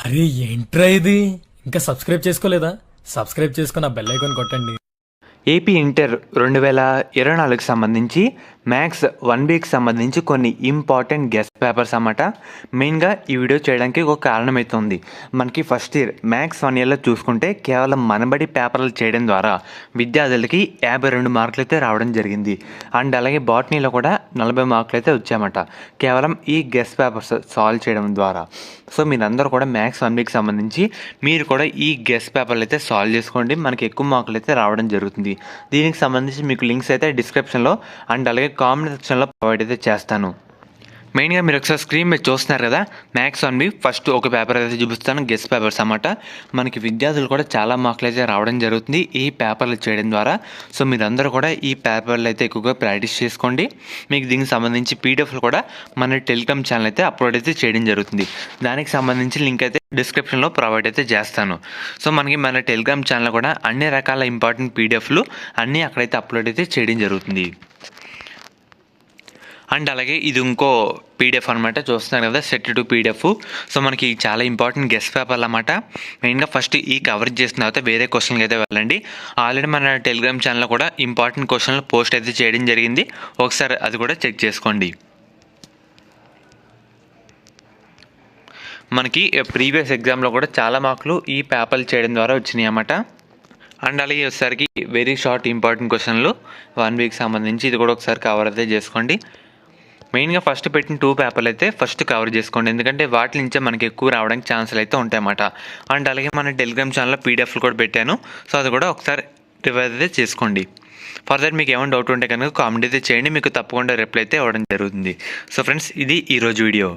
అరే ఏంట్రా ఇది? ఇంకా సబ్స్క్రైబ్ చేసుకోలేదా? సబ్స్క్రైబ్ చేసుకుని ఆ బెల్ ఐకాన్ కొట్టండి. ఏపీ ఇంటర్ 2024కి సంబంధించి మ్యాథ్స్ 1Bకి సంబంధించి కొన్ని ఇంపార్టెంట్ గెస్ట్ పేపర్స్ అన్నమాట. మెయిన్గా ఈ వీడియో చేయడానికి ఒక కారణం అయితే ఉంది. మనకి ఫస్ట్ ఇయర్ మ్యాథ్స్ 1 ఇయర్లో చూసుకుంటే కేవలం మనబడి పేపర్లు చేయడం ద్వారా విద్యార్థులకి 52 మార్కులు అయితే రావడం జరిగింది. అండ్ అలాగే బాటనీలో కూడా 40 మార్కులు అయితే వచ్చాయన్నమాట, కేవలం ఈ గెస్ట్ పేపర్స్ సాల్వ్ చేయడం ద్వారా. సో మీరందరూ కూడా మ్యాథ్స్ 1Bకి సంబంధించి మీరు కూడా ఈ గెస్ట్ పేపర్లు అయితే సాల్వ్ చేసుకోండి. మనకి ఎక్కువ మార్కులు అయితే రావడం జరుగుతుంది. దీనికి సంబంధించి మీకు లింక్స్ అయితే డిస్క్రిప్షన్లో అండ్ అలాగే కామెంట్ సెక్షన్లో ప్రొవైడ్ అయితే చేస్తాను. మెయిన్గా మీరు ఒకసారి స్క్రీన్ మీద చూస్తున్నారు కదా, మ్యాథ్స్ 1B ఫస్ట్ ఒక పేపర్ అయితే చూపిస్తాను, గెస్ట్ పేపర్స్ అన్నమాట. మనకి విద్యార్థులు కూడా చాలా మార్కులు అయితే రావడం జరుగుతుంది ఈ పేపర్లు చేయడం ద్వారా. సో మీరందరూ కూడా ఈ పేపర్లు అయితే ఎక్కువగా ప్రాక్టీస్ చేసుకోండి. మీకు దీనికి సంబంధించి పీడిఎఫ్లు కూడా మన టెలిగ్రామ్ ఛానల్ అయితే అప్లోడ్ అయితే చేయడం జరుగుతుంది. దానికి సంబంధించి లింక్ అయితే డిస్క్రిప్షన్లో ప్రొవైడ్ అయితే చేస్తాను. సో మనకి మన టెలిగ్రామ్ ఛానల్ కూడా అన్ని రకాల ఇంపార్టెంట్ పీడిఎఫ్లు అన్నీ అక్కడైతే అప్లోడ్ అయితే చేయడం జరుగుతుంది. అండ్ అలాగే ఇది ఇంకో పీడిఎఫ్ అనమాట, చూస్తున్నారు కదా, సెట్ టు పీడిఎఫ్. సో మనకి చాలా ఇంపార్టెంట్ గెస్ట్ పేపర్లు అన్నమాట. మెయిన్గా ఫస్ట్ ఈ కవర్ చేసిన తర్వాత వేరే క్వశ్చన్కి అయితే వెళ్ళండి. ఆల్రెడీ మన టెలిగ్రామ్ ఛానల్లో కూడా ఇంపార్టెంట్ క్వశ్చన్లు పోస్ట్ అయితే చేయడం జరిగింది, ఒకసారి అది కూడా చెక్ చేసుకోండి. మనకి ప్రీవియస్ ఎగ్జామ్లో కూడా చాలా మార్కులు ఈ పేపర్లు చేయడం ద్వారా వచ్చినాయి అన్నమాట. అండ్ అలాగే వచ్చేసరికి వెరీ షార్ట్ ఇంపార్టెంట్ క్వశ్చన్లు 1 వీక్ సంబంధించి ఇది కూడా ఒకసారి కవర్ అయితే చేసుకోండి. మెయిన్గా ఫస్ట్ పెట్టిన 2 పేపర్లు అయితే ఫస్ట్ కవర్ చేసుకోండి, ఎందుకంటే వాటి నుంచే మనకి ఎక్కువ రావడానికి ఛాన్సులు అయితే ఉంటాయన్నమాట. అండ్ అలాగే మన టెలిగ్రామ్ ఛానల్లో పీడిఎఫ్లు కూడా పెట్టాను, సో అది కూడా ఒకసారి రివైజ్ అయితే చేసుకోండి. ఫర్దర్ మీకు ఏమైనా డౌట్ ఉంటే కనుక కామెంట్ అయితే చేయండి, మీకు తప్పకుండా రిప్లై అయితే ఇవ్వడం జరుగుతుంది. సో ఫ్రెండ్స్, ఇది ఈరోజు వీడియో.